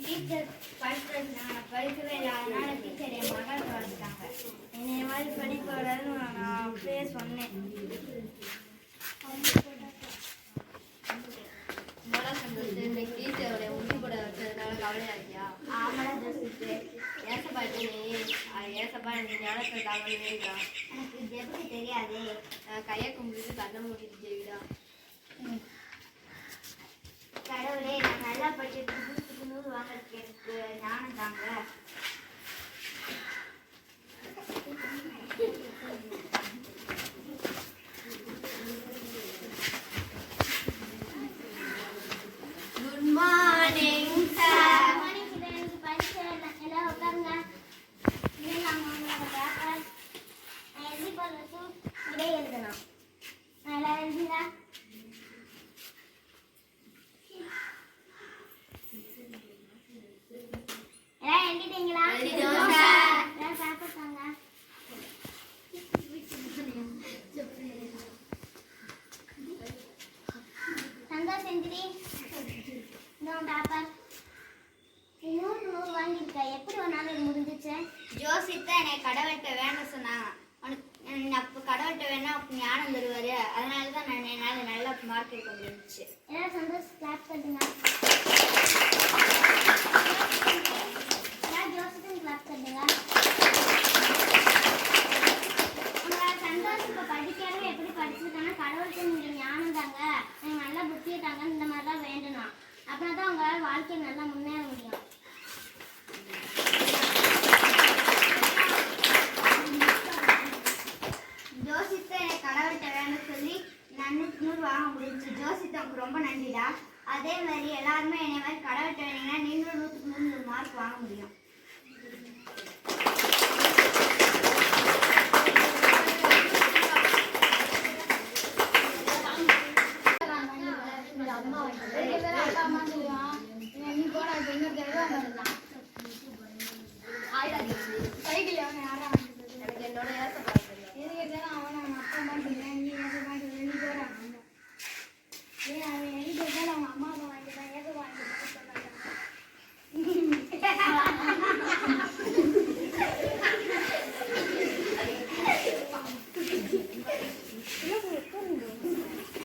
Teacher படிக்கவே இல்லை, அதனால டீச்சர் என் மகள் வளர்த்துட்டாங்க. என்னை மாதிரி படிக்க வராதுன்னு நான் அப்படியே சொன்னேன். டீச்சரோட உறுதிப்பட வச்சதுனால கவலையா இருக்கியா? ஆமாடா ஜோசித்து, ஏசப்பாட்டி ஏசப்பா எனக்கு ஞானத்தை தகவல் வேண்டா. எனக்கு ஜெபி தெரியாதே. கையை கும்பிட்டு கண்ணை மூடிட்டு ஜெயிடா. கடவுளே, நான் நல்லா படிச்சுட்டு 100 வாங்கறதுக்கு எனக்கு ஞானம் தாங்க. Good morning sir. எப்படி ஒரு நாள் முடிஞ்சிச்சு? ஜோசித்த என்னை கடவுள்கிட்ட வேணும் சொன்னாங்க. அப்போ கடவுள்கிட்ட வேணா ஞானம் தருவாரு, அதனால தான் நான் என்னால் நல்ல மார்க் எடுக்க முடிஞ்சிச்சு. ஏன்னா சந்தோஷம் கிளாஸ் பண்ணுங்க. ஜோசித்தன் கிளாஸ் பண்ணுங்க. உங்களால் சந்தோஷம் இப்போ படிக்காத எப்படி படிச்சிருக்காங்கன்னா கடவுளுக்கு நீங்கள் ஞானம் தாங்க, நீங்கள் நல்லா புத்தியை தாங்க, இந்த மாதிரிலாம் வேண்டணும். அப்படின்னா தான் உங்களால் வாழ்க்கையை நல்லா முன்னேற முடியும். ஜோசித்த எனக்கு கடவுள்கிட்ட வேணும்னு சொல்லி 100 வாங்க முடிஞ்சிச்சு. ஜோசித்தனுக்கு ரொம்ப நன்றிடா. அதே மாதிரி எல்லாருமே என்னை மாதிரி கடவுள்கிட்ட வேணீங்கன்னா நீங்களும் 100க்கு 100 மார்க் வாங்க முடியும்.